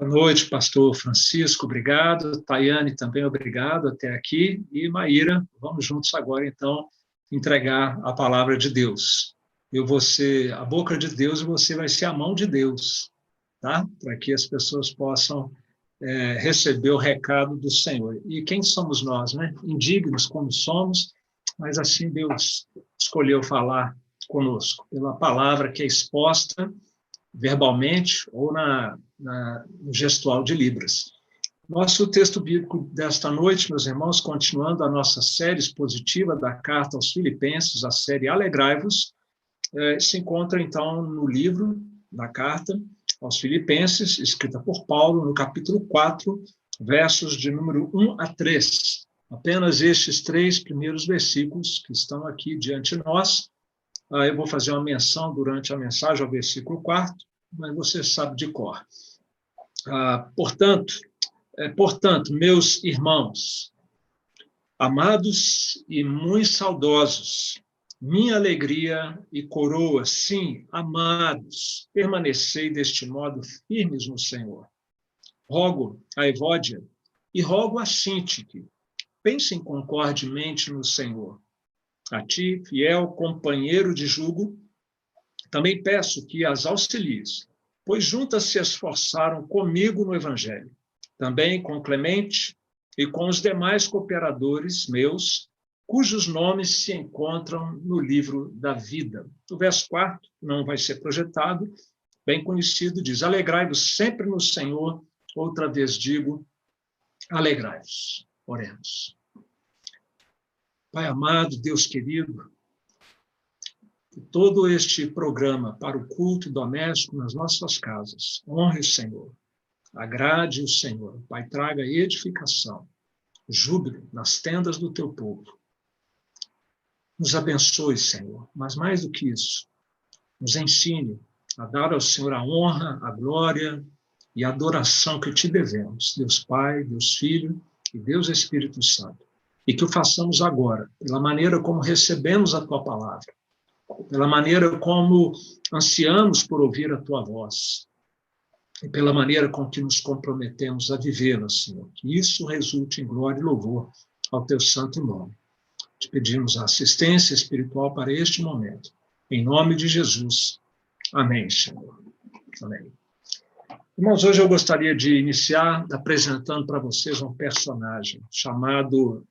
Boa noite, pastor Francisco, obrigado. Tayane também, obrigado até aqui. E Maíra, vamos juntos agora, então, entregar a palavra de Deus. Eu vou ser a boca de Deus e você vai ser a mão de Deus, tá? Para que as pessoas possam receber o recado do Senhor. E quem somos nós, né? Indignos como somos, mas assim Deus escolheu falar conosco, pela palavra que é exposta verbalmente ou no gestual de Libras. Nosso texto bíblico desta noite, meus irmãos, continuando a nossa série expositiva da Carta aos Filipenses, a série Alegrai-vos, se encontra, então, no livro da Carta aos Filipenses, escrita por Paulo, no capítulo 4, versos de número 1 a 3. Apenas estes 3 primeiros versículos que estão aqui diante de nós. Eu vou fazer uma menção durante a mensagem ao versículo 4, mas você sabe de cor. Portanto, meus irmãos, amados e muito saudosos, minha alegria e coroa, sim, amados, permanecei deste modo firmes no Senhor. Rogo a Evódia e rogo a Síntique, pensem concordemente no Senhor. A ti, fiel companheiro de jugo, também peço que as auxilies, pois juntas se esforçaram comigo no Evangelho, também com Clemente e com os demais cooperadores meus, cujos nomes se encontram no livro da vida. O verso 4 não vai ser projetado, bem conhecido, diz: alegrai-vos sempre no Senhor, outra vez digo, alegrai-vos. Oremos. Pai amado, Deus querido, que todo este programa para o culto doméstico nas nossas casas honre o Senhor, agrade o Senhor, Pai, traga edificação, júbilo nas tendas do teu povo. Nos abençoe, Senhor, mas mais do que isso, nos ensine a dar ao Senhor a honra, a glória e a adoração que te devemos, Deus Pai, Deus Filho e Deus Espírito Santo. E que o façamos agora, pela maneira como recebemos a tua palavra, pela maneira como ansiamos por ouvir a tua voz, e pela maneira com que nos comprometemos a vivê-la, Senhor. Que isso resulte em glória e louvor ao teu santo nome. Te pedimos a assistência espiritual para este momento. Em nome de Jesus. Amém, Senhor. Amém. Irmãos, hoje eu gostaria de iniciar apresentando para vocês um personagem chamado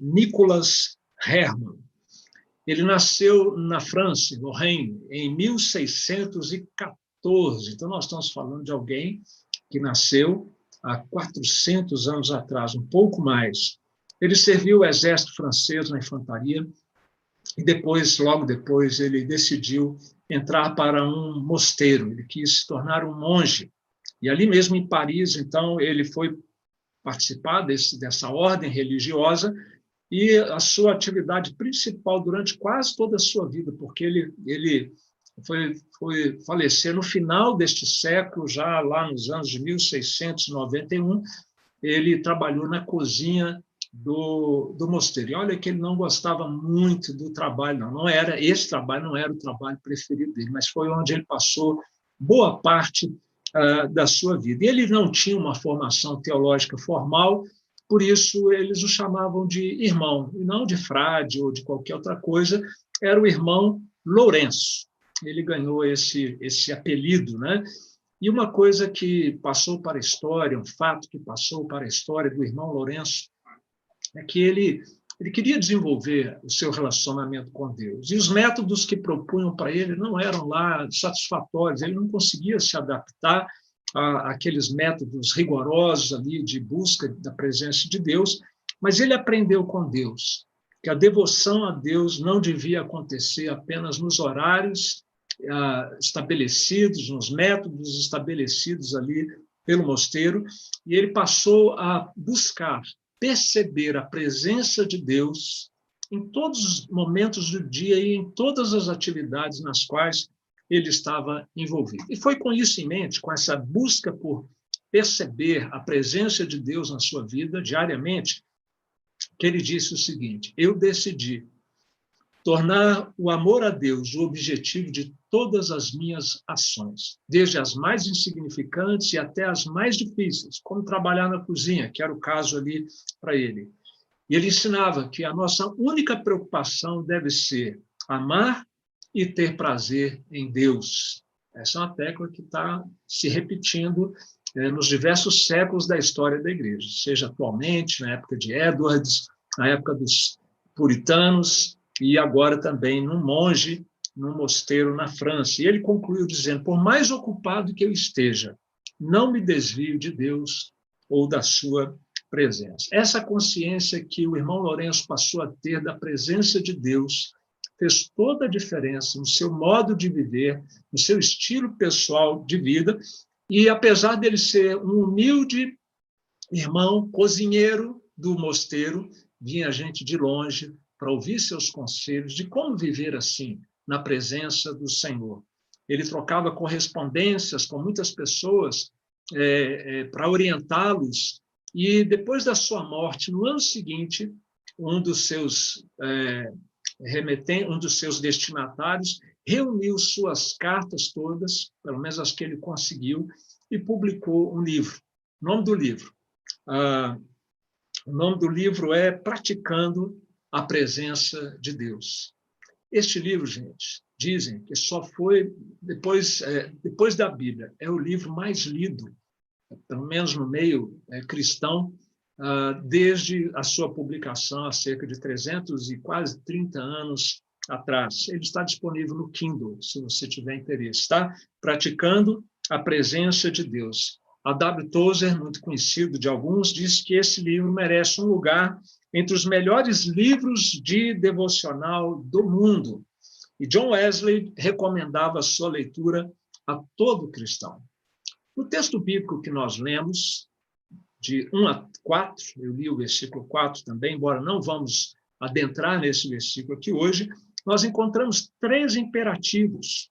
Nicolas Herman. Ele nasceu na França, em Lorraine, em 1614. Então, nós estamos falando de alguém que nasceu há 400 anos atrás, um pouco mais. Ele serviu o exército francês na infantaria e depois, logo depois, ele decidiu entrar para um mosteiro. Ele quis se tornar um monge. E ali mesmo em Paris, então, ele foi participar dessa ordem religiosa e a sua atividade principal durante quase toda a sua vida, porque ele foi falecer no final deste século, já lá nos anos de 1691, ele trabalhou na cozinha do mosteiro. E olha que ele não gostava muito do trabalho, esse trabalho não era o trabalho preferido dele, mas foi onde ele passou boa parte da sua vida. E ele não tinha uma formação teológica formal, por isso eles o chamavam de irmão, e não de frade ou de qualquer outra coisa, era o irmão Lourenço. Ele ganhou esse apelido, né? E uma coisa que passou para a história, um fato que passou para a história do irmão Lourenço, é que ele queria desenvolver o seu relacionamento com Deus. E os métodos que propunham para ele não eram lá satisfatórios, ele não conseguia se adaptar àqueles métodos rigorosos ali de busca da presença de Deus, mas ele aprendeu com Deus que a devoção a Deus não devia acontecer apenas nos horários estabelecidos, nos métodos estabelecidos ali pelo mosteiro, e ele passou a buscar perceber a presença de Deus em todos os momentos do dia e em todas as atividades nas quais ele estava envolvido. E foi com isso em mente, com essa busca por perceber a presença de Deus na sua vida diariamente, que ele disse o seguinte: eu decidi tornar o amor a Deus o objetivo de todas as minhas ações, desde as mais insignificantes e até as mais difíceis, como trabalhar na cozinha, que era o caso ali para ele. E ele ensinava que a nossa única preocupação deve ser amar e ter prazer em Deus. Essa é uma tecla que está se repetindo nos diversos séculos da história da igreja, seja atualmente, na época de Edwards, na época dos puritanos, e agora também num monge, num mosteiro na França. E ele concluiu dizendo: por mais ocupado que eu esteja, não me desvio de Deus ou da sua presença. Essa consciência que o irmão Lourenço passou a ter da presença de Deus fez toda a diferença no seu modo de viver, no seu estilo pessoal de vida. E apesar dele ser um humilde irmão cozinheiro do mosteiro, vinha gente de longe para ouvir seus conselhos de como viver assim, na presença do Senhor. Ele trocava correspondências com muitas pessoas para orientá-los, e depois da sua morte, no ano seguinte, um dos seus destinatários reuniu suas cartas todas, pelo menos as que ele conseguiu, e publicou um livro. O nome do livro é Praticando a Presença de Deus. Este livro, gente, dizem que só foi, depois da Bíblia, é o livro mais lido, pelo menos no meio cristão, desde a sua publicação há cerca de 300 e quase 30 anos atrás. Ele está disponível no Kindle, se você tiver interesse, tá? Praticando a Presença de Deus. A W. Tozer, muito conhecido de alguns, diz que esse livro merece um lugar entre os melhores livros de devocional do mundo. E John Wesley recomendava a sua leitura a todo cristão. No texto bíblico que nós lemos, de 1 a 4, eu li o versículo 4 também, embora não vamos adentrar nesse versículo aqui hoje, nós encontramos 3 imperativos,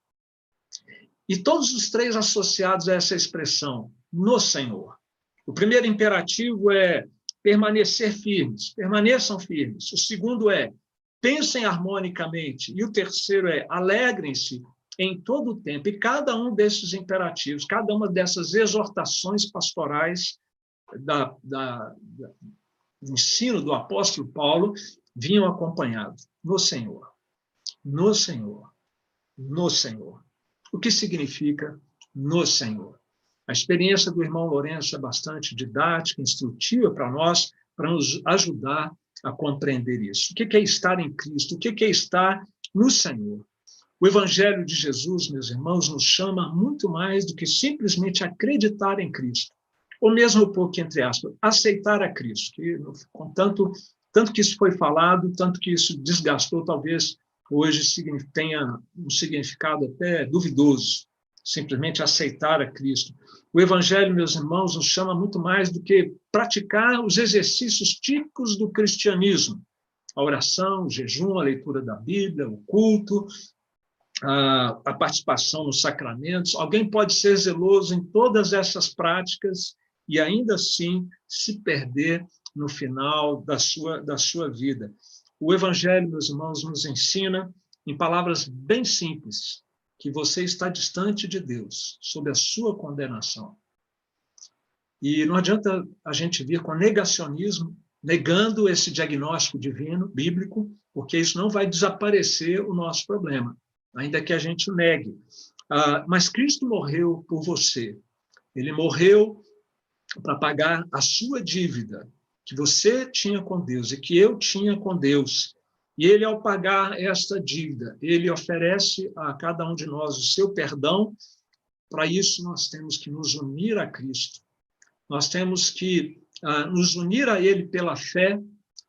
e todos os 3 associados a essa expressão, no Senhor. O primeiro imperativo é permanecer firmes, permaneçam firmes. O segundo é pensem harmonicamente. E o terceiro é alegrem-se em todo o tempo. E cada um desses imperativos, cada uma dessas exortações pastorais do ensino do apóstolo Paulo vinham acompanhados no Senhor, no Senhor, no Senhor. O que significa no Senhor? A experiência do irmão Lourenço é bastante didática, instrutiva para nós, para nos ajudar a compreender isso. O que é estar em Cristo? O que é estar no Senhor? O Evangelho de Jesus, meus irmãos, nos chama muito mais do que simplesmente acreditar em Cristo, ou mesmo um pouco, entre aspas, aceitar a Cristo, que com tanto que isso foi falado, tanto que isso desgastou, talvez hoje tenha um significado até duvidoso, simplesmente aceitar a Cristo. O Evangelho, meus irmãos, nos chama muito mais do que praticar os exercícios típicos do cristianismo, a oração, o jejum, a leitura da Bíblia, o culto, a participação nos sacramentos. Alguém pode ser zeloso em todas essas práticas e ainda assim se perder no final da sua vida. O Evangelho, meus irmãos, nos ensina, em palavras bem simples, que você está distante de Deus, sob a sua condenação. E não adianta a gente vir com negacionismo, negando esse diagnóstico divino, bíblico, porque isso não vai desaparecer o nosso problema, ainda que a gente negue. Mas Cristo morreu por você. Ele morreu para pagar a sua dívida, que você tinha com Deus e que eu tinha com Deus. E ele, ao pagar esta dívida, ele oferece a cada um de nós o seu perdão. Para isso, nós temos que nos unir a Cristo. Nós temos que nos unir a ele pela fé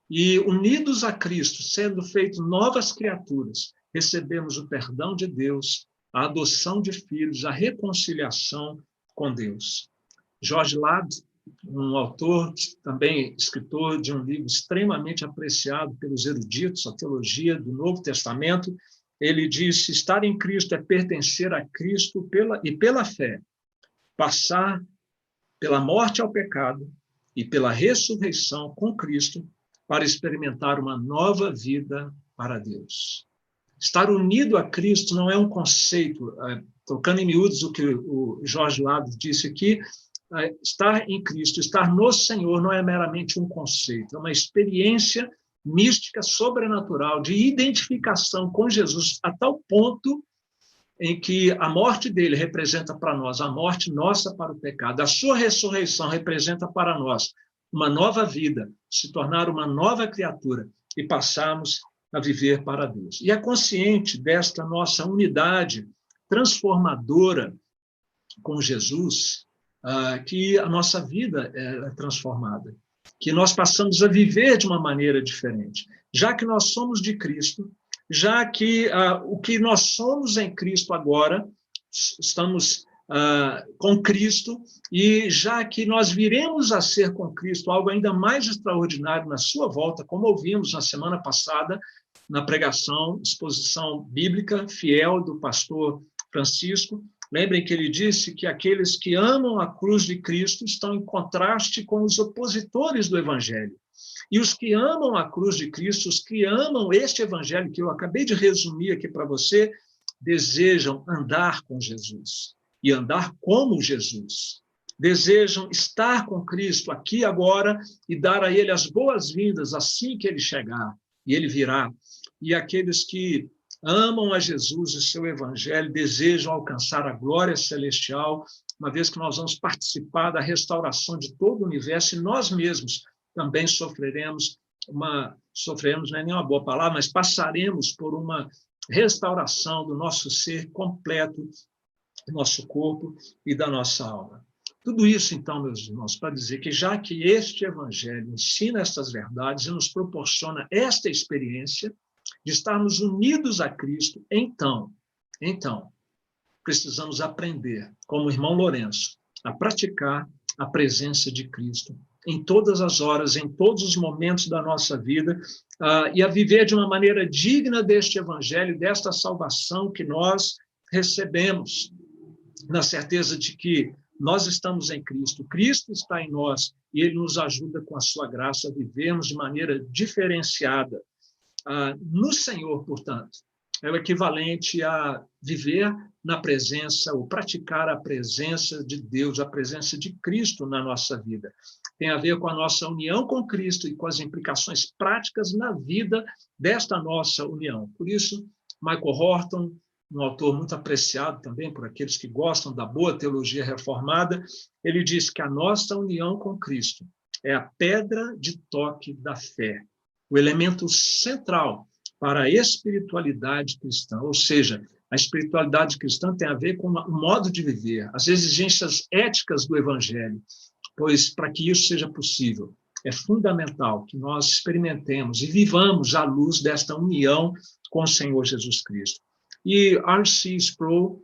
e, unidos a Cristo, sendo feitos novas criaturas, recebemos o perdão de Deus, a adoção de filhos, a reconciliação com Deus. George Ladd, um autor, também escritor de um livro extremamente apreciado pelos eruditos, a teologia do Novo Testamento, ele disse: estar em Cristo é pertencer a Cristo pela fé, passar pela morte ao pecado e pela ressurreição com Cristo para experimentar uma nova vida para Deus. Estar unido a Cristo não é um conceito, tocando em miúdos o que o Jorge Lado disse aqui, estar em Cristo, estar no Senhor não é meramente um conceito, é uma experiência mística, sobrenatural, de identificação com Jesus, a tal ponto em que a morte dele representa para nós a morte nossa para o pecado, a sua ressurreição representa para nós uma nova vida, se tornar uma nova criatura e passarmos a viver para Deus. E é consciente desta nossa unidade transformadora com Jesus que a nossa vida é transformada, que nós passamos a viver de uma maneira diferente. Já que nós somos de Cristo, já que o que nós somos em Cristo agora, estamos com Cristo, e já que nós viremos a ser com Cristo algo ainda mais extraordinário na sua volta, como ouvimos na semana passada, na pregação, exposição bíblica fiel do pastor Francisco. Lembrem que ele disse que aqueles que amam a cruz de Cristo estão em contraste com os opositores do Evangelho. E os que amam a cruz de Cristo, os que amam este Evangelho que eu acabei de resumir aqui para você, desejam andar com Jesus e andar como Jesus. Desejam estar com Cristo aqui agora e dar a Ele as boas-vindas assim que Ele chegar, e Ele virá. E aqueles que amam a Jesus e seu Evangelho, desejam alcançar a glória celestial, uma vez que nós vamos participar da restauração de todo o universo, e nós mesmos também sofreremos não é nem uma boa palavra, mas passaremos por uma restauração do nosso ser completo, do nosso corpo e da nossa alma. Tudo isso, então, meus irmãos, para dizer que já que este Evangelho ensina estas verdades e nos proporciona esta experiência de estarmos unidos a Cristo, então, precisamos aprender, como o irmão Lourenço, a praticar a presença de Cristo em todas as horas, em todos os momentos da nossa vida, e a viver de uma maneira digna deste Evangelho, desta salvação que nós recebemos, na certeza de que nós estamos em Cristo, Cristo está em nós, e Ele nos ajuda com a sua graça a vivermos de maneira diferenciada. No Senhor, portanto, é o equivalente a viver na presença, ou praticar a presença de Deus, a presença de Cristo na nossa vida. Tem a ver com a nossa união com Cristo e com as implicações práticas na vida desta nossa união. Por isso, Michael Horton, um autor muito apreciado também por aqueles que gostam da boa teologia reformada, ele diz que a nossa união com Cristo é a pedra de toque da fé, o elemento central para a espiritualidade cristã, ou seja, a espiritualidade cristã tem a ver com o modo de viver, as exigências éticas do Evangelho, pois para que isso seja possível, é fundamental que nós experimentemos e vivamos à luz desta união com o Senhor Jesus Cristo. E R.C. Sproul,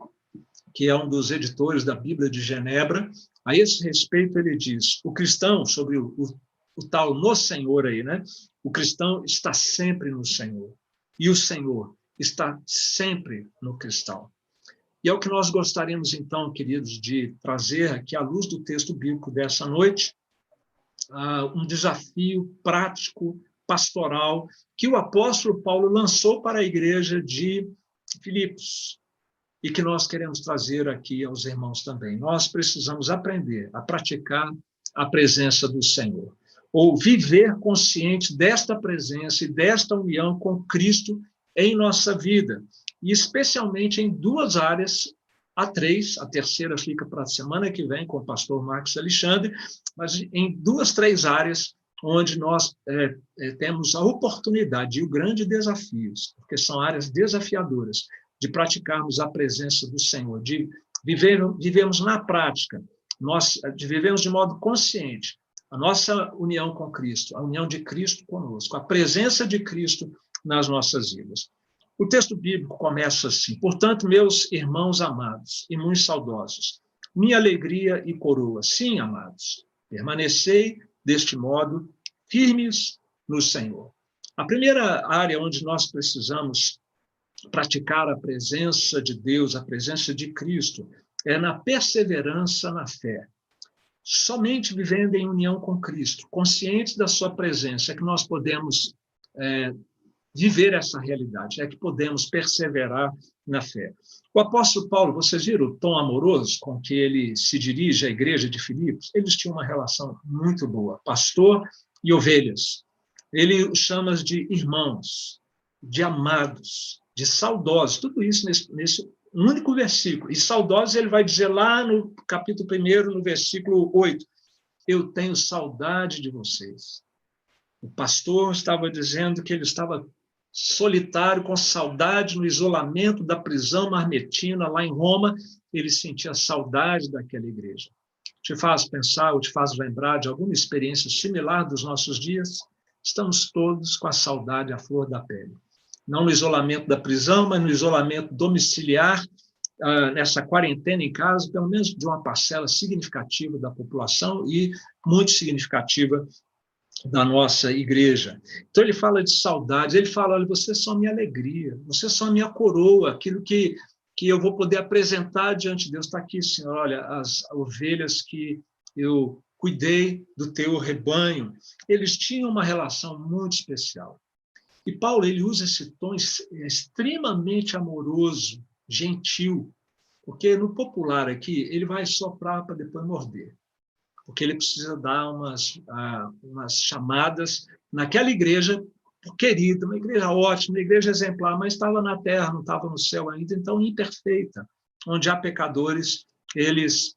que é um dos editores da Bíblia de Genebra, a esse respeito ele diz, o cristão, sobre o tal no Senhor aí, né? O cristão está sempre no Senhor, e o Senhor está sempre no cristão. E é o que nós gostaríamos, então, queridos, de trazer aqui à luz do texto bíblico dessa noite, um desafio prático, pastoral, que o apóstolo Paulo lançou para a igreja de Filipos, e que nós queremos trazer aqui aos irmãos também. Nós precisamos aprender a praticar a presença do Senhor, ou viver consciente desta presença e desta união com Cristo em nossa vida, e especialmente em duas áreas, há três, a terceira fica para a semana que vem com o pastor Marcos Alexandre, mas em duas, três áreas onde nós temos a oportunidade e o grande desafio, porque são áreas desafiadoras, de praticarmos a presença do Senhor, de vivermos na prática, de vivermos de modo consciente a nossa união com Cristo, a união de Cristo conosco, a presença de Cristo nas nossas vidas. O texto bíblico começa assim: portanto, meus irmãos amados e muito saudosos, minha alegria e coroa, sim, amados, permanecei deste modo firmes no Senhor. A primeira área onde nós precisamos praticar a presença de Deus, a presença de Cristo, é na perseverança na fé. Somente vivendo em união com Cristo, conscientes da sua presença, é que nós podemos viver essa realidade, é que podemos perseverar na fé. O apóstolo Paulo, vocês viram o tom amoroso com que ele se dirige à igreja de Filipos? Eles tinham uma relação muito boa, pastor e ovelhas. Ele os chama de irmãos, de amados, de saudosos, tudo isso nesse único versículo. E saudosos ele vai dizer lá no capítulo 1, no versículo 8, eu tenho saudade de vocês. O pastor estava dizendo que ele estava solitário, com saudade, no isolamento da prisão marmetina, lá em Roma, ele sentia saudade daquela igreja. Te faz pensar, ou te faz lembrar de alguma experiência similar dos nossos dias? Estamos todos com a saudade à flor da pele. Não no isolamento da prisão, mas no isolamento domiciliar, nessa quarentena em casa, pelo menos de uma parcela significativa da população e muito significativa da nossa igreja. Então, ele fala de saudade, ele fala, olha, vocês são a minha alegria, vocês são a minha coroa, aquilo que eu vou poder apresentar diante de Deus. Está aqui, Senhor, olha, as ovelhas que eu cuidei do teu rebanho. Eles tinham uma relação muito especial. E Paulo, ele usa esse tom extremamente amoroso, gentil, porque no popular aqui, ele vai soprar para depois morder, porque ele precisa dar umas chamadas naquela igreja querida, uma igreja ótima, uma igreja exemplar, mas estava na terra, não estava no céu ainda, então imperfeita, onde há pecadores, eles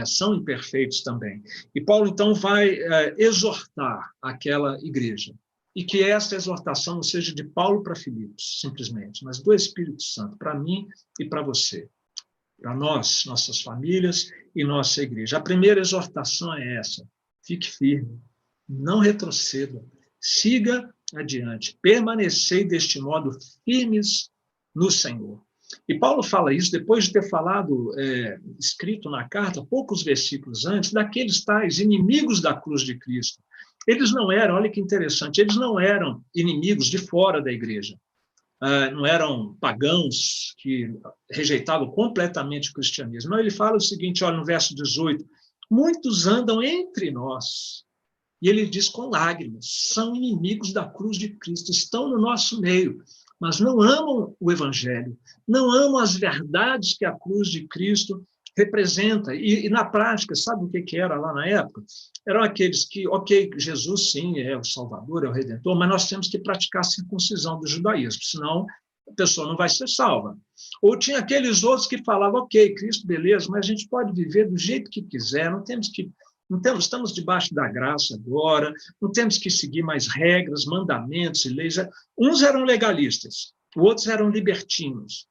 são imperfeitos também. E Paulo, então, vai exortar aquela igreja, e que essa exortação não seja de Paulo para Filipos, simplesmente, mas do Espírito Santo, para mim e para você, para nós, nossas famílias e nossa igreja. A primeira exortação é essa: fique firme, não retroceda, siga adiante, permanecei deste modo firmes no Senhor. E Paulo fala isso depois de ter falado, escrito na carta, poucos versículos antes, daqueles tais inimigos da cruz de Cristo. Eles não eram, olha que interessante, eles não eram inimigos de fora da igreja. Não eram pagãos que rejeitavam completamente o cristianismo. Não, ele fala o seguinte, olha, no verso 18, muitos andam entre nós, e ele diz com lágrimas, são inimigos da cruz de Cristo, estão no nosso meio, mas não amam o evangelho, não amam as verdades que a cruz de Cristo representa. E na prática, sabe o que era lá na época? Eram aqueles que, ok, Jesus sim é o Salvador, é o Redentor, mas nós temos que praticar a circuncisão do judaísmo, senão a pessoa não vai ser salva. Ou tinha aqueles outros que falavam, ok, Cristo, beleza, mas a gente pode viver do jeito que quiser, estamos debaixo da graça agora, não temos que seguir mais regras, mandamentos e leis. Uns eram legalistas, outros eram libertinos.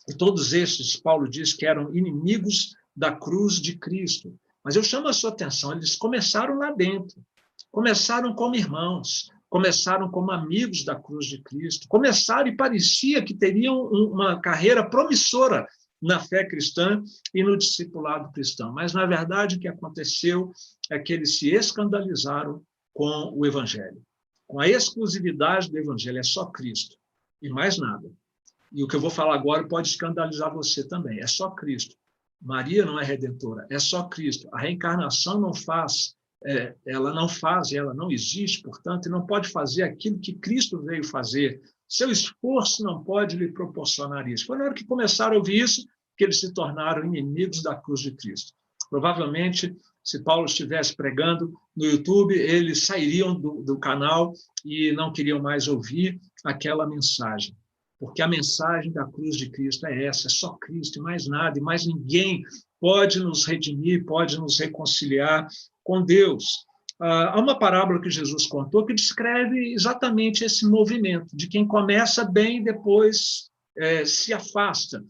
E todos esses, Paulo diz que eram inimigos da cruz de Cristo. Mas eu chamo a sua atenção, eles começaram lá dentro, começaram como irmãos, começaram como amigos da cruz de Cristo, começaram e parecia que teriam uma carreira promissora na fé cristã e no discipulado cristão. Mas, na verdade, o que aconteceu é que eles se escandalizaram com o Evangelho, com a exclusividade do Evangelho, é só Cristo e mais nada. E o que eu vou falar agora pode escandalizar você também, é só Cristo. Maria não é redentora, é só Cristo. A reencarnação não faz, ela não existe, portanto, e não pode fazer aquilo que Cristo veio fazer. Seu esforço não pode lhe proporcionar isso. Foi na hora que começaram a ouvir isso que eles se tornaram inimigos da cruz de Cristo. Provavelmente, se Paulo estivesse pregando no YouTube, eles sairiam do canal e não queriam mais ouvir aquela mensagem. Porque a mensagem da cruz de Cristo é essa, é só Cristo e mais nada, e mais ninguém pode nos redimir, pode nos reconciliar com Deus. Há uma parábola que Jesus contou que descreve exatamente esse movimento, de quem começa bem e depois se afasta.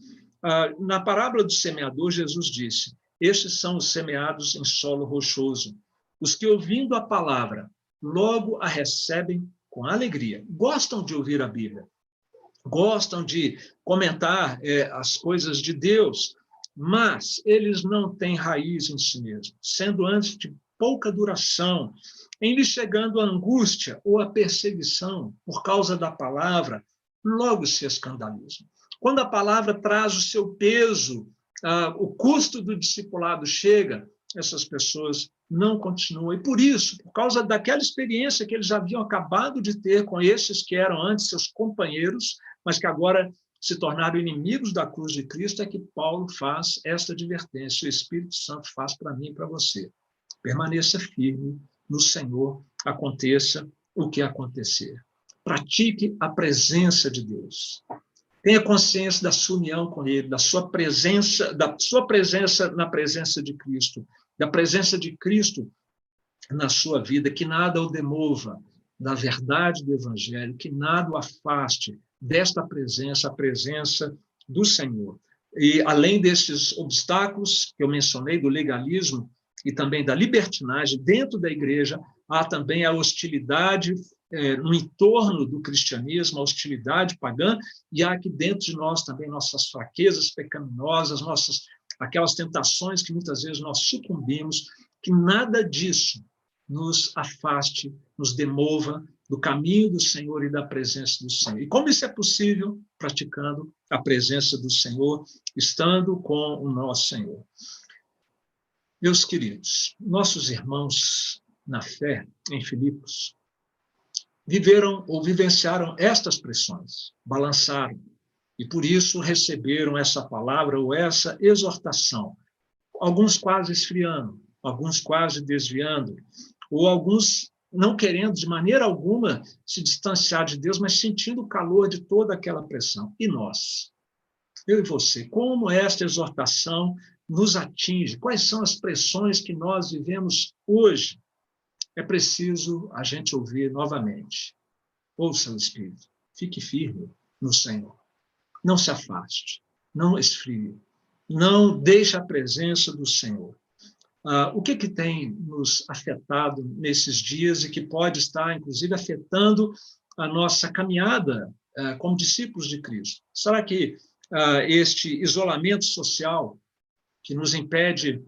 Na parábola do semeador, Jesus disse, estes são os semeados em solo rochoso, os que, ouvindo a palavra, logo a recebem com alegria, gostam de ouvir a Bíblia, gostam de comentar as coisas de Deus, mas eles não têm raiz em si mesmos, sendo antes de pouca duração, em lhe chegando a angústia ou a perseguição por causa da palavra, logo se escandalizam. Quando a palavra traz o seu peso, o custo do discipulado chega, essas pessoas não continuam. E por isso, por causa daquela experiência que eles haviam acabado de ter com esses que eram antes seus companheiros, mas que agora se tornaram inimigos da cruz de Cristo, é que Paulo faz esta advertência, o Espírito Santo faz para mim e para você. Permaneça firme no Senhor, aconteça o que acontecer. Pratique a presença de Deus. Tenha consciência da sua união com Ele, da sua presença na presença de Cristo, da presença de Cristo na sua vida, que nada o demova da verdade do Evangelho, que nada o afaste desta presença, a presença do Senhor. E, além desses obstáculos que eu mencionei, do legalismo e também da libertinagem dentro da igreja, há também a hostilidade no entorno do cristianismo, a hostilidade pagã, e há aqui dentro de nós também nossas fraquezas pecaminosas, aquelas tentações que muitas vezes nós sucumbimos, que nada disso nos afaste, nos demova do caminho do Senhor e da presença do Senhor. E como isso é possível? Praticando a presença do Senhor, estando com o nosso Senhor. Meus queridos, nossos irmãos na fé, em Filipos, viveram ou vivenciaram estas pressões, balançaram, e por isso receberam essa palavra ou essa exortação. Alguns quase esfriando, alguns quase desviando, ou alguns não querendo de maneira alguma se distanciar de Deus, mas sentindo o calor de toda aquela pressão. E nós, eu e você, como esta exortação nos atinge? Quais são as pressões que nós vivemos hoje? É preciso a gente ouvir novamente. Ouça o Espírito, fique firme no Senhor. Não se afaste, não esfrie, não deixe a presença do Senhor. O que tem nos afetado nesses dias e que pode estar, inclusive, afetando a nossa caminhada como discípulos de Cristo? Será que este isolamento social que nos impede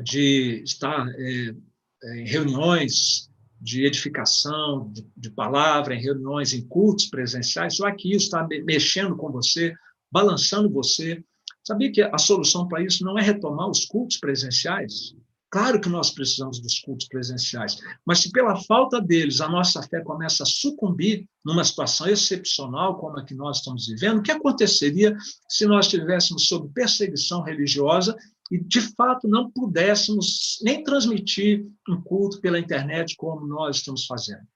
de estar em reuniões de edificação, de palavra, em reuniões, em cultos presenciais, será que isso está mexendo com você, balançando você? Sabia que a solução para isso não é retomar os cultos presenciais? Claro que nós precisamos dos cultos presenciais, mas se pela falta deles a nossa fé começa a sucumbir numa situação excepcional como a que nós estamos vivendo, o que aconteceria se nós estivéssemos sob perseguição religiosa e, de fato, não pudéssemos nem transmitir um culto pela internet como nós estamos fazendo?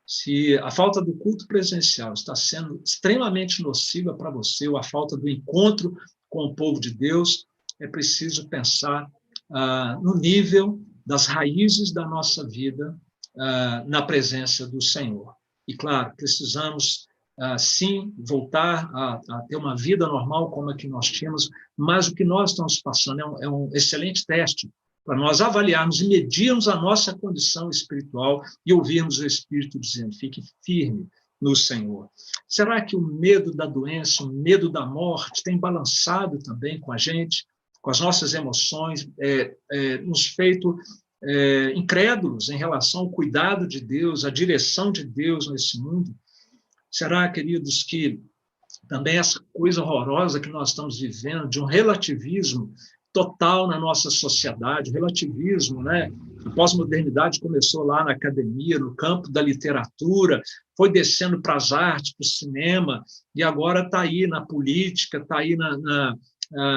Se a falta do culto presencial está sendo extremamente nociva para você, ou a falta do encontro com o povo de Deus, é preciso pensar no nível das raízes da nossa vida na presença do Senhor. E, claro, precisamos, sim, voltar a ter uma vida normal como a que nós tínhamos, mas o que nós estamos passando é um excelente teste para nós avaliarmos e medirmos a nossa condição espiritual e ouvirmos o Espírito dizendo: fique firme no Senhor. Será que o medo da doença, o medo da morte tem balançado também com a gente, com as nossas emoções, nos feito incrédulos em relação ao cuidado de Deus, à direção de Deus nesse mundo? Será, queridos, que também essa coisa horrorosa que nós estamos vivendo, de um relativismo total na nossa sociedade, relativismo, né? A pós-modernidade começou lá na academia, no campo da literatura, foi descendo para as artes, para o cinema, e agora está aí na política, está aí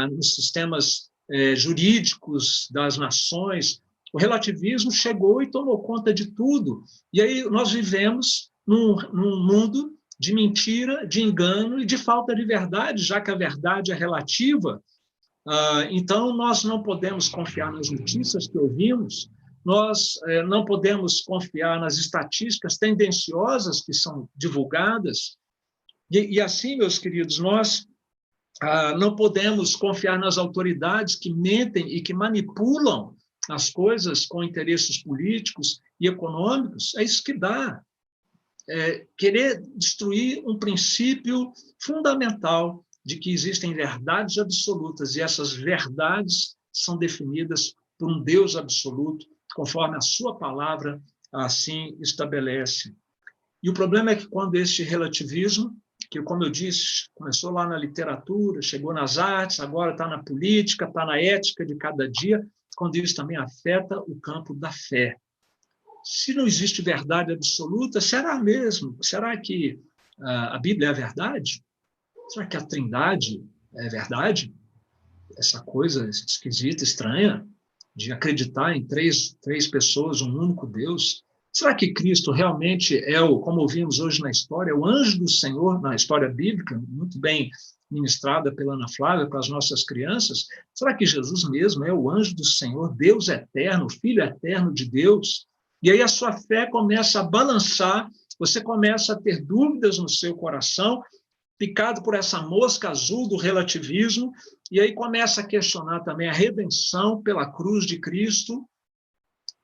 nos sistemas jurídicos das nações. O relativismo chegou e tomou conta de tudo. E aí nós vivemos num mundo de mentira, de engano e de falta de verdade, já que a verdade é relativa. Então, nós não podemos confiar nas notícias que ouvimos, nós não podemos confiar nas estatísticas tendenciosas que são divulgadas. E assim, meus queridos, nós não podemos confiar nas autoridades que mentem e que manipulam as coisas com interesses políticos e econômicos. É isso que dá. Querer destruir um princípio fundamental de que existem verdades absolutas, e essas verdades são definidas por um Deus absoluto, conforme a sua palavra assim estabelece. E o problema é que quando este relativismo, que, como eu disse, começou lá na literatura, chegou nas artes, agora está na política, está na ética de cada dia, quando isso também afeta o campo da fé. Se não existe verdade absoluta, será mesmo? Será que a Bíblia é a verdade? Será que a Trindade é verdade? Essa coisa esquisita, estranha, de acreditar em três pessoas, um único Deus. Será que Cristo realmente é como ouvimos hoje na história, o anjo do Senhor, na história bíblica, muito bem ministrada pela Ana Flávia para as nossas crianças? Será que Jesus mesmo é o anjo do Senhor, Deus eterno, Filho eterno de Deus? E aí a sua fé começa a balançar, você começa a ter dúvidas no seu coração, picado por essa mosca azul do relativismo, e aí começa a questionar também a redenção pela cruz de Cristo,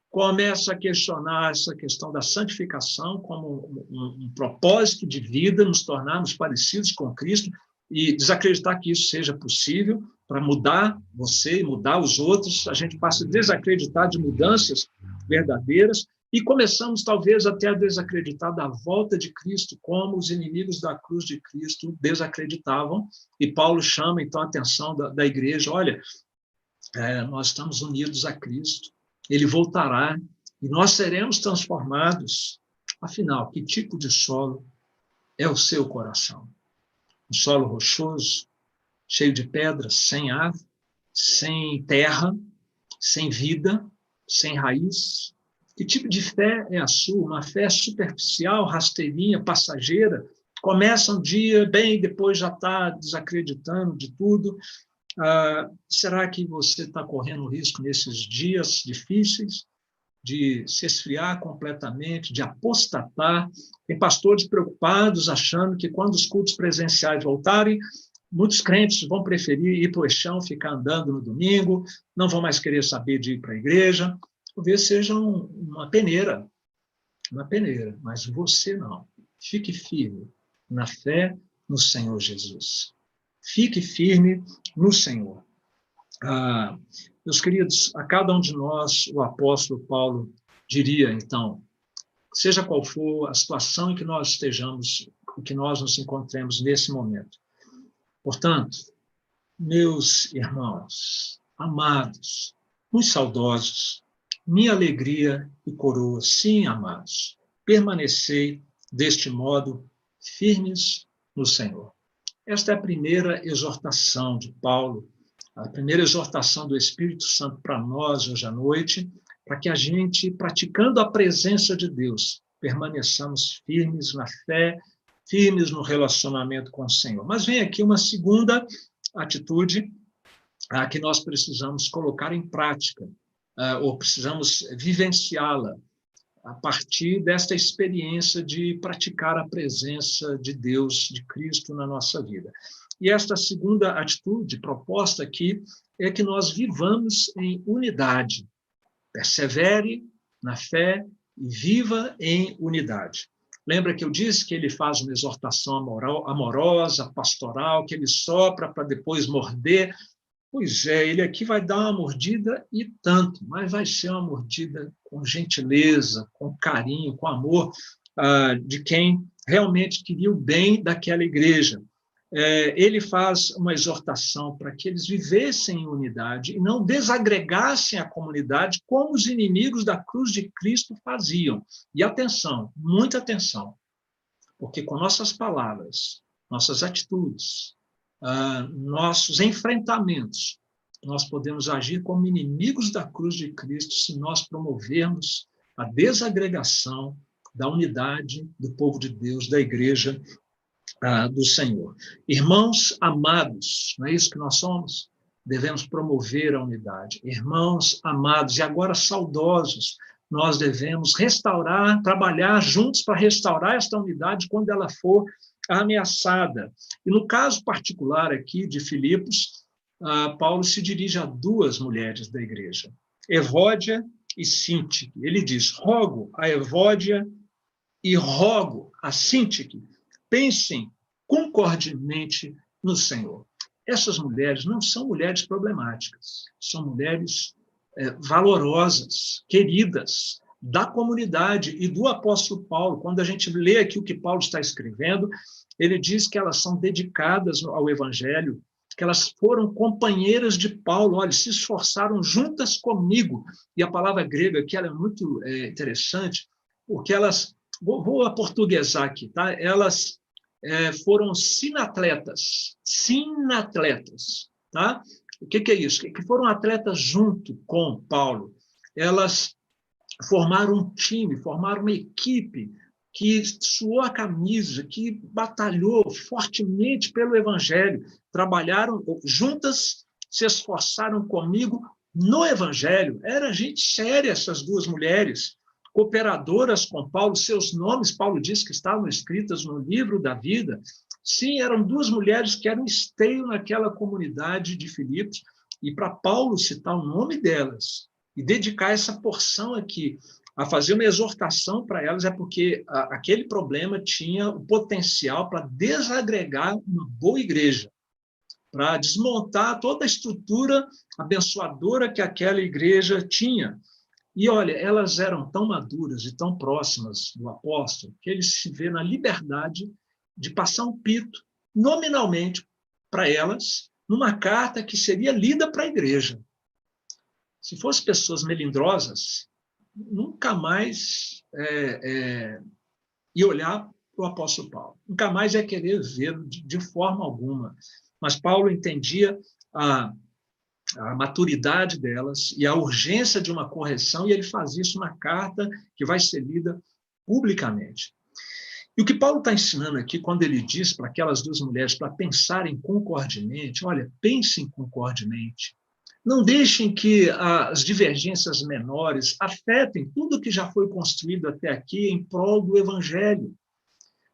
começa a questionar essa questão da santificação como um propósito de vida, nos tornarmos parecidos com Cristo, e desacreditar que isso seja possível para mudar você e mudar os outros. A gente passa a desacreditar de mudanças verdadeiras, e começamos, talvez, até a desacreditar da volta de Cristo, como os inimigos da cruz de Cristo desacreditavam. E Paulo chama, então, a atenção da igreja: olha, nós estamos unidos a Cristo, ele voltará, e nós seremos transformados. Afinal, que tipo de solo é o seu coração? Um solo rochoso, cheio de pedras, sem árvore, sem terra, sem vida, sem raiz? Que tipo de fé é a sua? Uma fé superficial, rasteirinha, passageira? Começa um dia bem, depois já está desacreditando de tudo. Será que você está correndo risco nesses dias difíceis de se esfriar completamente, de apostatar? Tem pastores preocupados, achando que quando os cultos presenciais voltarem, muitos crentes vão preferir ir para o eixão, ficar andando no domingo, não vão mais querer saber de ir para a igreja. Talvez seja uma peneira, mas você não. Fique firme na fé no Senhor Jesus. Fique firme no Senhor. Meus queridos, a cada um de nós, o apóstolo Paulo diria, então, seja qual for a situação em que nós estejamos, em que nós nos encontremos nesse momento. Portanto, meus irmãos, amados, muito saudosos, minha alegria e coroa, sim, amados, permanecei deste modo firmes no Senhor. Esta é a primeira exortação de Paulo, a primeira exortação do Espírito Santo para nós hoje à noite, para que a gente, praticando a presença de Deus, permaneçamos firmes na fé, firmes no relacionamento com o Senhor. Mas vem aqui uma segunda atitude que nós precisamos colocar em prática, ou precisamos vivenciá-la a partir desta experiência de praticar a presença de Deus, de Cristo na nossa vida. E esta segunda atitude proposta aqui é que nós vivamos em unidade. Persevere na fé e viva em unidade. Lembra que eu disse que ele faz uma exortação amorosa, pastoral, que ele sopra para depois morder? Pois é, ele aqui vai dar uma mordida e tanto, mas vai ser uma mordida com gentileza, com carinho, com amor de quem realmente queria o bem daquela igreja. Ele faz uma exortação para que eles vivessem em unidade e não desagregassem a comunidade como os inimigos da cruz de Cristo faziam. E atenção, muita atenção, porque com nossas palavras, nossas atitudes, nossos enfrentamentos, nós podemos agir como inimigos da cruz de Cristo se nós promovermos a desagregação da unidade do povo de Deus, da igreja do Senhor. Irmãos amados, não é isso que nós somos? Devemos promover a unidade. Irmãos amados, e agora saudosos, nós devemos restaurar, trabalhar juntos para restaurar esta unidade quando ela for ameaçada. E no caso particular aqui de Filipos, Paulo se dirige a duas mulheres da igreja, Evódia e Síntique. Ele diz: rogo a Evódia e rogo a Síntique, pensem concordemente no Senhor. Essas mulheres não são mulheres problemáticas, são mulheres valorosas, queridas, da comunidade e do apóstolo Paulo. Quando a gente lê aqui o que Paulo está escrevendo, ele diz que elas são dedicadas ao evangelho, que elas foram companheiras de Paulo, olha, se esforçaram juntas comigo. E a palavra grega aqui ela é muito interessante, porque elas, vou aportuguesar aqui, tá? Elas foram sinatletas, tá? O que é isso? Que foram atletas junto com Paulo. Elas formaram um time, formaram uma equipe que suou a camisa, que batalhou fortemente pelo Evangelho, trabalharam juntas, se esforçaram comigo no Evangelho. Era gente séria, essas duas mulheres, cooperadoras com Paulo, seus nomes, Paulo diz que estavam escritos no livro da vida. Sim, eram duas mulheres que eram esteio naquela comunidade de Filipos, e para Paulo citar o nome delas e dedicar essa porção aqui a fazer uma exortação para elas, é porque aquele problema tinha o potencial para desagregar uma boa igreja, para desmontar toda a estrutura abençoadora que aquela igreja tinha. E, olha, elas eram tão maduras e tão próximas do apóstolo que ele se vê na liberdade de passar um pito, nominalmente, para elas, numa carta que seria lida para a igreja. Se fossem pessoas melindrosas, nunca mais ia olhar para o apóstolo Paulo, nunca mais ia querer vê-lo de forma alguma. Mas Paulo entendia a maturidade delas e a urgência de uma correção, e ele faz isso na carta que vai ser lida publicamente. E o que Paulo está ensinando aqui, quando ele diz para aquelas duas mulheres para pensarem concordemente, olha, pensem concordemente. Não deixem que as divergências menores afetem tudo que já foi construído até aqui em prol do Evangelho.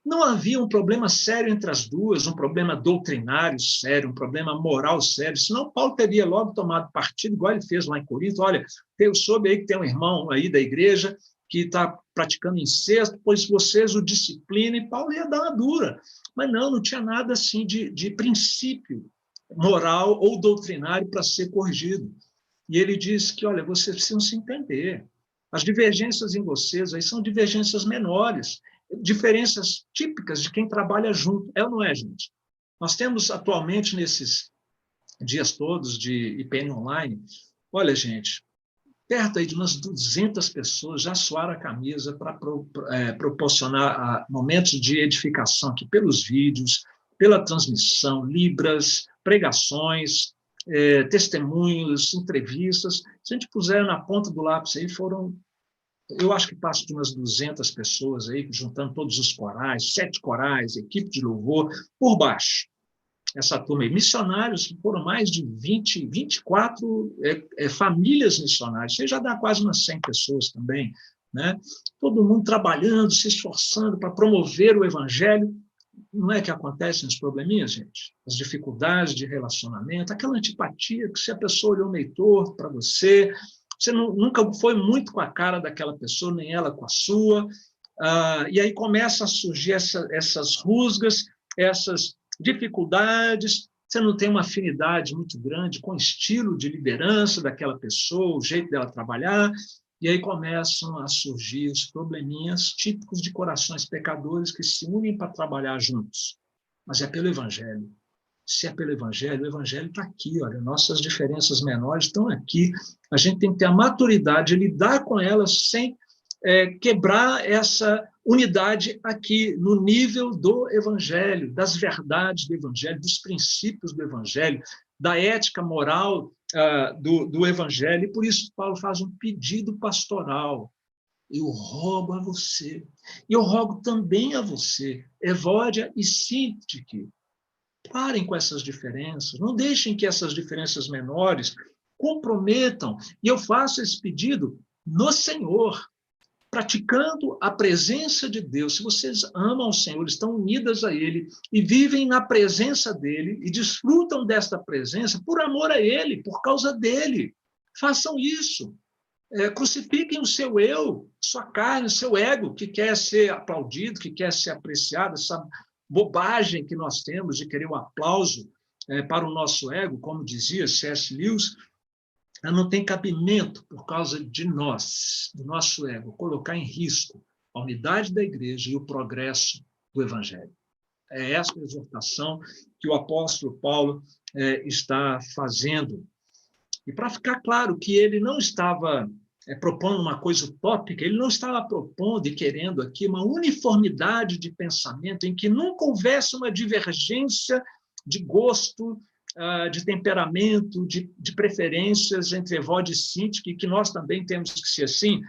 Não havia um problema sério entre as duas, um problema doutrinário sério, um problema moral sério, senão Paulo teria logo tomado partido, igual ele fez lá em Corinto. Olha, eu soube aí que tem um irmão aí da igreja que está praticando incesto, pois vocês o disciplinem, Paulo ia dar uma dura. Mas não tinha nada assim de princípio moral ou doutrinário para ser corrigido. E ele diz que, olha, vocês precisam se entender. As divergências em vocês aí são divergências menores, diferenças típicas de quem trabalha junto. É ou não é, gente? Nós temos atualmente, nesses dias todos de IPN Online, olha, gente, perto aí de umas 200 pessoas já suaram a camisa para proporcionar momentos de edificação aqui pelos vídeos, pela transmissão, libras, pregações, testemunhos, entrevistas. Se a gente puser na ponta do lápis aí, foram, eu acho que passa de umas 200 pessoas aí, juntando todos os corais, 7 corais, equipe de louvor, por baixo. Essa turma aí, missionários, foram mais de 20, 24 famílias missionárias, isso já dá quase umas 100 pessoas também, né? Todo mundo trabalhando, se esforçando para promover o evangelho. Não é que acontecem os probleminhas, gente? As dificuldades de relacionamento, aquela antipatia que se a pessoa olhou meio torto para você, você nunca foi muito com a cara daquela pessoa, nem ela com a sua, e aí começa a surgir essas rusgas, essas dificuldades, você não tem uma afinidade muito grande com o estilo de liderança daquela pessoa, o jeito dela trabalhar, e aí começam a surgir os probleminhas típicos de corações pecadores que se unem para trabalhar juntos. Mas é pelo Evangelho. Se é pelo Evangelho, o Evangelho está aqui, olha, nossas diferenças menores estão aqui. A gente tem que ter a maturidade de lidar com elas sem quebrar essa unidade aqui, no nível do Evangelho, das verdades do Evangelho, dos princípios do Evangelho, da ética moral do Evangelho. E por isso Paulo faz um pedido pastoral. Eu rogo a você, e eu rogo também a você, Evódia e Síntique, parem com essas diferenças, não deixem que essas diferenças menores comprometam, e eu faço esse pedido no Senhor, praticando a presença de Deus. Se vocês amam o Senhor, estão unidas a Ele e vivem na presença dEle e desfrutam desta presença por amor a Ele, por causa dEle, façam isso. Crucifiquem o seu eu, sua carne, o seu ego, que quer ser aplaudido, que quer ser apreciado, essa bobagem que nós temos de querer o aplauso para o nosso ego, como dizia C.S. Lewis, não tem cabimento por causa de nós, do nosso ego, colocar em risco a unidade da igreja e o progresso do Evangelho. É essa a exortação que o apóstolo Paulo está fazendo. E para ficar claro que ele não estava propondo uma coisa utópica, ele não estava propondo e querendo aqui uma uniformidade de pensamento em que nunca houvesse uma divergência de gosto, de temperamento, de preferências entre Evódia e Síntique, e que nós também temos que ser assim.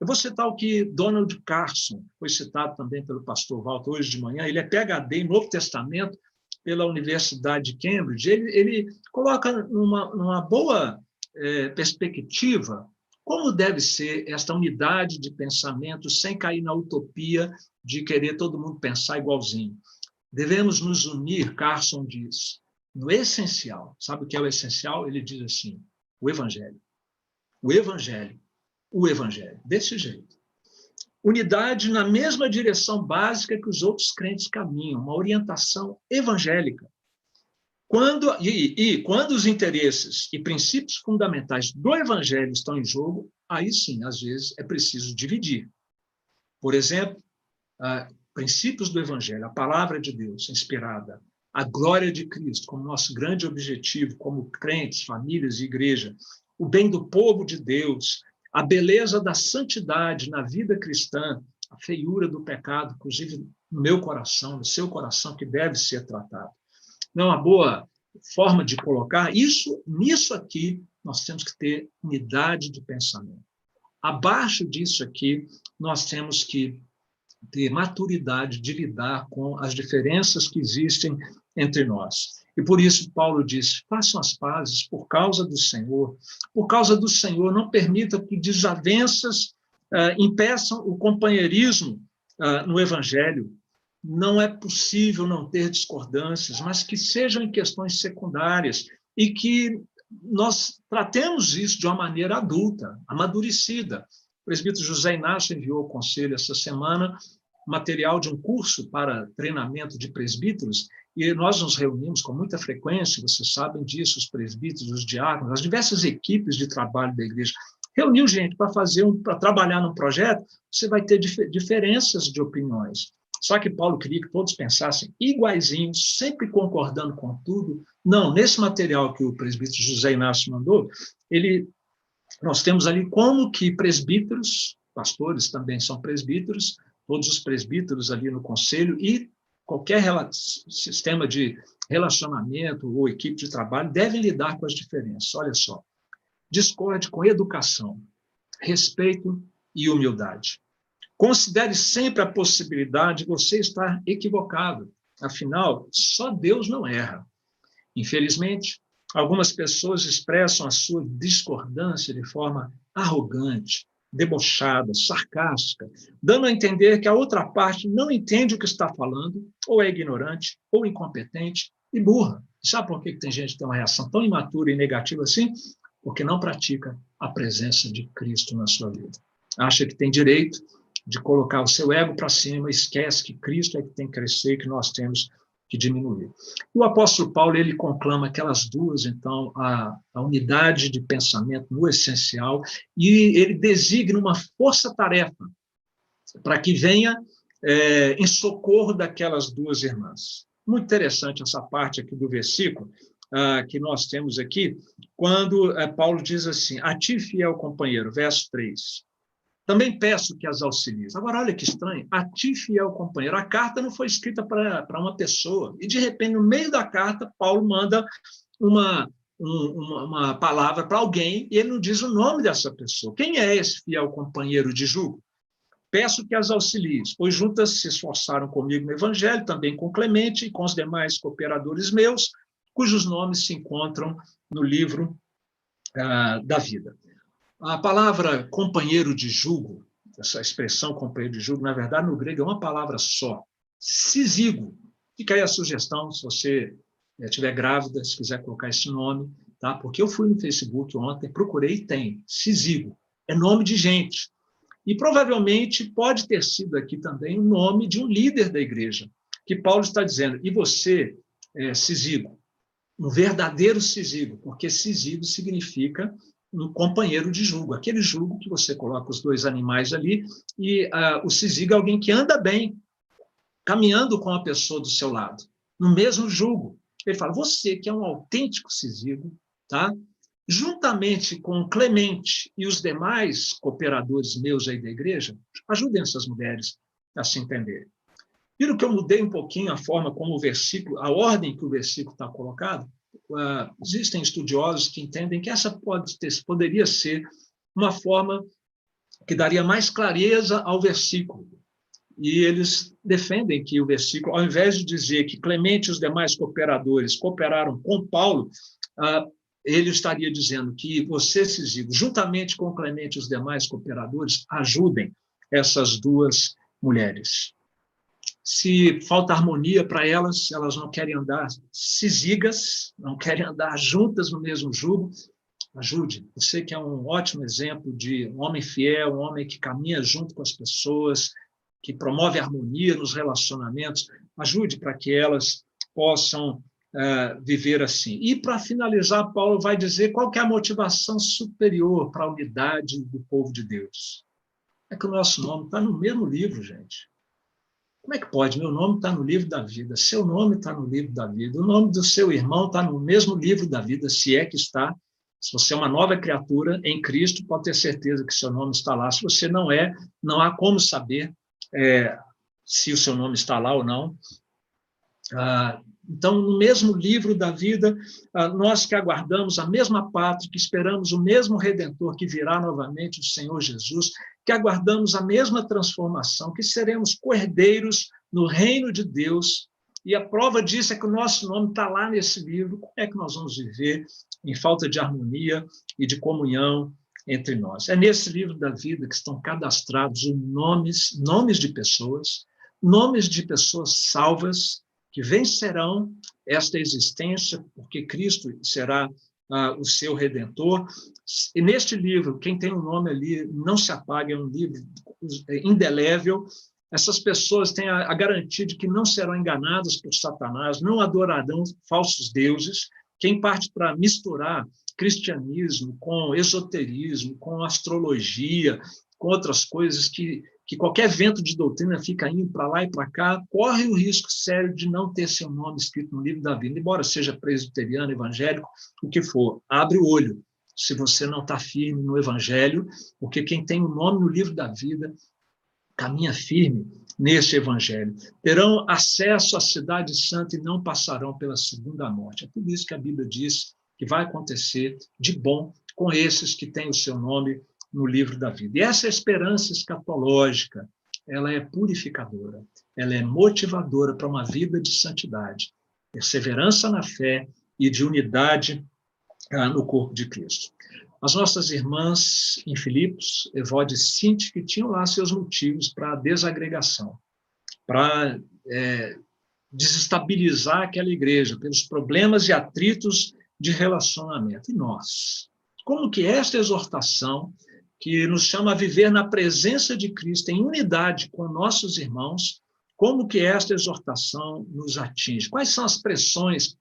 Eu vou citar o que Donald Carson, foi citado também pelo pastor Walter hoje de manhã, ele é PhD em Novo Testamento pela Universidade de Cambridge, ele coloca numa boa perspectiva como deve ser esta unidade de pensamento sem cair na utopia de querer todo mundo pensar igualzinho. Devemos nos unir, Carson diz, no essencial. Sabe o que é o essencial? Ele diz assim, o Evangelho. O Evangelho. O Evangelho. Desse jeito. Unidade na mesma direção básica que os outros crentes caminham, uma orientação evangélica. Quando os interesses e princípios fundamentais do Evangelho estão em jogo, aí sim, às vezes, é preciso dividir. Por exemplo, princípios do Evangelho, a palavra de Deus inspirada, a glória de Cristo como nosso grande objetivo, como crentes, famílias e igreja, o bem do povo de Deus, a beleza da santidade na vida cristã, a feiura do pecado, inclusive no meu coração, no seu coração, que deve ser tratado. Não é uma boa forma de colocar isso. Nisso aqui, nós temos que ter unidade de pensamento. Abaixo disso aqui, nós temos que ter maturidade de lidar com as diferenças que existem entre nós. E por isso Paulo diz, façam as pazes por causa do Senhor. Por causa do Senhor, não permita que desavenças impeçam o companheirismo no Evangelho. Não é possível não ter discordâncias, mas que sejam em questões secundárias e que nós tratemos isso de uma maneira adulta, amadurecida. O presbítero José Inácio enviou ao conselho essa semana material de um curso para treinamento de presbíteros, e nós nos reunimos com muita frequência, vocês sabem disso, os presbíteros, os diáconos, as diversas equipes de trabalho da igreja. Reuniu gente para trabalhar num projeto, você vai ter diferenças de opiniões. Só que Paulo queria que todos pensassem iguaizinhos, sempre concordando com tudo. Não, nesse material que o presbítero José Inácio mandou, nós temos ali como que presbíteros, pastores também são presbíteros, todos os presbíteros ali no conselho e qualquer sistema de relacionamento ou equipe de trabalho devem lidar com as diferenças. Olha só, discorde com educação, respeito e humildade. Considere sempre a possibilidade de você estar equivocado. Afinal, só Deus não erra. Infelizmente, algumas pessoas expressam a sua discordância de forma arrogante, debochada, sarcástica, dando a entender que a outra parte não entende o que está falando, ou é ignorante, ou incompetente e burra. Sabe por que tem gente que tem uma reação tão imatura e negativa assim? Porque não pratica a presença de Cristo na sua vida. Acha que tem direito de colocar o seu ego para cima, esquece que Cristo é que tem que crescer e que nós temos que diminuir. O apóstolo Paulo, ele conclama aquelas duas, então, a unidade de pensamento no essencial, e ele designa uma força-tarefa para que venha em socorro daquelas duas irmãs. Muito interessante essa parte aqui do versículo que nós temos aqui, quando Paulo diz assim, a ti, fiel companheiro, verso 3, também peço que as auxilies. Agora, olha que estranho, a ti, fiel companheiro, a carta não foi escrita para uma pessoa, e de repente, no meio da carta, Paulo manda uma palavra para alguém, e ele não diz o nome dessa pessoa. Quem é esse fiel companheiro de jugo? Peço que as auxilies, pois juntas se esforçaram comigo no Evangelho, também com Clemente e com os demais cooperadores meus, cujos nomes se encontram no livro da vida. A palavra companheiro de jugo, essa expressão companheiro de jugo, na verdade, no grego é uma palavra só, sísigo. Fica aí a sugestão, se você estiver grávida, se quiser colocar esse nome, tá? Porque eu fui no Facebook ontem, procurei e tem, sísigo, é nome de gente. E provavelmente pode ter sido aqui também o nome de um líder da igreja, que Paulo está dizendo, e você, sísigo, um verdadeiro sísigo, porque sísigo significa um companheiro de jugo, aquele jugo que você coloca os dois animais ali, e o sísigo é alguém que anda bem, caminhando com a pessoa do seu lado, no mesmo jugo. Ele fala, você que é um autêntico Cízigo, tá? Juntamente com Clemente e os demais cooperadores meus aí da igreja, ajudem essas mulheres a se entenderem. Viram que eu mudei um pouquinho a forma como o versículo, a ordem que o versículo está colocado? Existem estudiosos que entendem que essa poderia ser uma forma que daria mais clareza ao versículo. E eles defendem que o versículo, ao invés de dizer que Clemente e os demais cooperadores cooperaram com Paulo, ele estaria dizendo que você, Cízigo, juntamente com Clemente e os demais cooperadores, ajudem essas duas mulheres. Se falta harmonia para elas, elas não querem andar cízigas, não querem andar juntas no mesmo jugo, ajude. Você que é um ótimo exemplo de um homem fiel, um homem que caminha junto com as pessoas, que promove harmonia nos relacionamentos, ajude para que elas possam viver assim. E, para finalizar, Paulo vai dizer qual que é a motivação superior para a unidade do povo de Deus. É que o nosso nome está no mesmo livro, gente. Como é que pode? Meu nome está no livro da vida, seu nome está no livro da vida, o nome do seu irmão está no mesmo livro da vida, se é que está. Se você é uma nova criatura em Cristo, pode ter certeza que seu nome está lá. Se você não é, não há como saber se o seu nome está lá ou não. Então, no mesmo livro da vida, nós que aguardamos a mesma pátria, que esperamos o mesmo Redentor que virá novamente, o Senhor Jesus, que aguardamos a mesma transformação, que seremos cordeiros no reino de Deus, e a prova disso é que o nosso nome está lá nesse livro. Como é que nós vamos viver em falta de harmonia e de comunhão entre nós? É nesse livro da vida que estão cadastrados os nomes de pessoas salvas, que vencerão esta existência, porque Cristo será o seu Redentor. E neste livro, quem tem o nome ali não se apaga, é um livro indelével. Essas pessoas têm a garantia de que não serão enganadas por Satanás, não adorarão falsos deuses. Quem parte para misturar cristianismo com esoterismo, com astrologia, com outras coisas que qualquer vento de doutrina fica indo para lá e para cá, corre o risco sério de não ter seu nome escrito no livro da vida, embora seja presbiteriano, evangélico, o que for. Abre o olho se você não está firme no evangelho, porque quem tem o nome no livro da vida caminha firme nesse evangelho. Terão acesso à cidade santa e não passarão pela segunda morte. É por isso que a Bíblia diz que vai acontecer de bom com esses que têm o seu nome no livro da vida. E essa esperança escatológica, ela é purificadora, ela é motivadora para uma vida de santidade, perseverança na fé e de unidade no corpo de Cristo. As nossas irmãs em Filipos, Evode e Sinti, que tinham lá seus motivos para a desagregação, para desestabilizar aquela igreja, pelos problemas e atritos de relacionamento. E nós? Como que esta exortação, que nos chama a viver na presença de Cristo, em unidade com nossos irmãos, como que esta exortação nos atinge? Quais são as pressões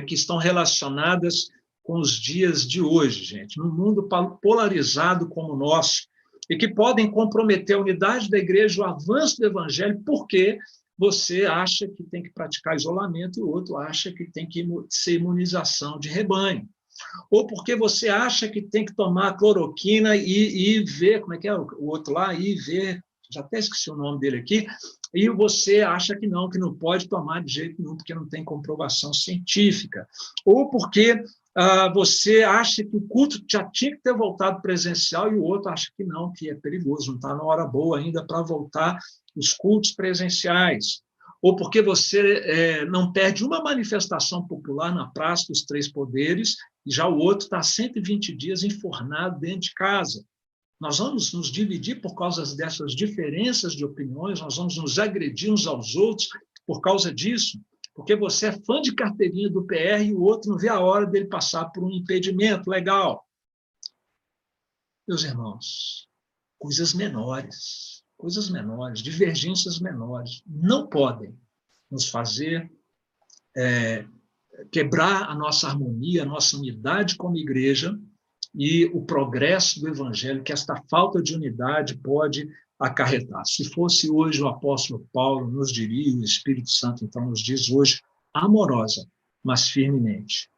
que estão relacionadas com os dias de hoje, gente, num mundo polarizado como o nosso, e que podem comprometer a unidade da igreja, o avanço do evangelho, porque você acha que tem que praticar isolamento e o outro acha que tem que ser imunização de rebanho. Ou porque você acha que tem que tomar cloroquina e ver, como é que é o outro lá, e ver, já até esqueci o nome dele aqui, e você acha que não pode tomar de jeito nenhum, porque não tem comprovação científica. Ou porque você acha que o culto já tinha que ter voltado presencial e o outro acha que não, que é perigoso, não está na hora boa ainda para voltar os cultos presenciais. Ou porque você não perde uma manifestação popular na Praça dos Três Poderes e já o outro está 120 dias enfornado dentro de casa. Nós vamos nos dividir por causa dessas diferenças de opiniões, nós vamos nos agredir uns aos outros por causa disso, porque você é fã de carteirinha do PR e o outro não vê a hora dele passar por um impedimento legal. Meus irmãos, coisas menores, divergências menores, não podem nos fazer quebrar a nossa harmonia, a nossa unidade como igreja e o progresso do evangelho que esta falta de unidade pode acarretar. Se fosse hoje o apóstolo Paulo nos diria, o Espírito Santo então nos diz hoje, amorosa, mas firmemente.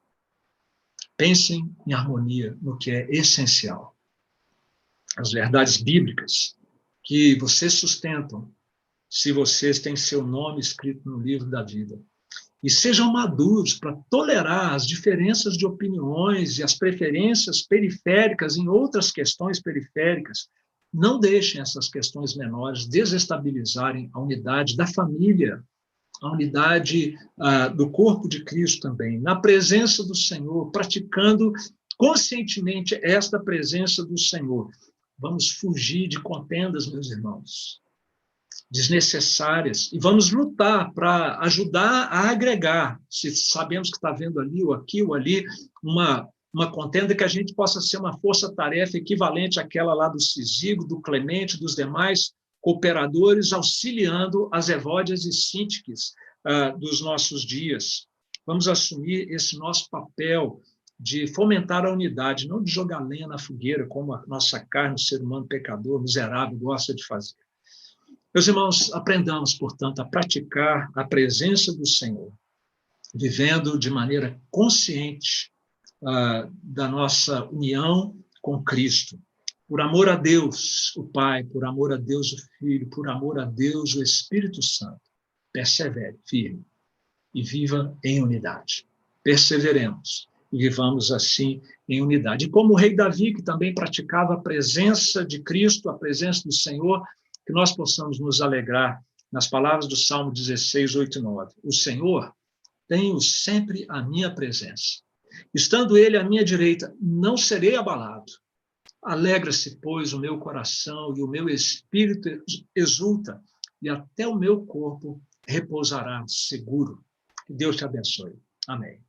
Pensem em harmonia no que é essencial. As verdades bíblicas que vocês sustentam, se vocês têm seu nome escrito no livro da vida. E sejam maduros para tolerar as diferenças de opiniões e as preferências periféricas em outras questões periféricas. Não deixem essas questões menores desestabilizarem a unidade da família, a unidade do corpo de Cristo também, na presença do Senhor, praticando conscientemente esta presença do Senhor. Vamos fugir de contendas, meus irmãos, desnecessárias, e vamos lutar para ajudar a agregar, se sabemos que está havendo ali ou aqui ou ali uma contenda, que a gente possa ser uma força-tarefa equivalente àquela lá do Cisigo, do Clemente, dos demais cooperadores, auxiliando as Evódias e Síntiques dos nossos dias. Vamos assumir esse nosso papel de fomentar a unidade, não de jogar lenha na fogueira, como a nossa carne, o ser humano pecador, miserável, gosta de fazer. Meus irmãos, aprendamos, portanto, a praticar a presença do Senhor, vivendo de maneira consciente da nossa união com Cristo, por amor a Deus, o Pai, por amor a Deus, o Filho, por amor a Deus, o Espírito Santo. Persevere, firme, e viva em unidade. Perseveremos e vivamos assim em unidade. E como o rei Davi, que também praticava a presença de Cristo, a presença do Senhor, que nós possamos nos alegrar nas palavras do Salmo 16, 8 e 9. O Senhor tem sempre à minha presença. Estando ele à minha direita, não serei abalado. Alegra-se, pois, o meu coração e o meu espírito exulta, e até o meu corpo repousará seguro. Que Deus te abençoe. Amém.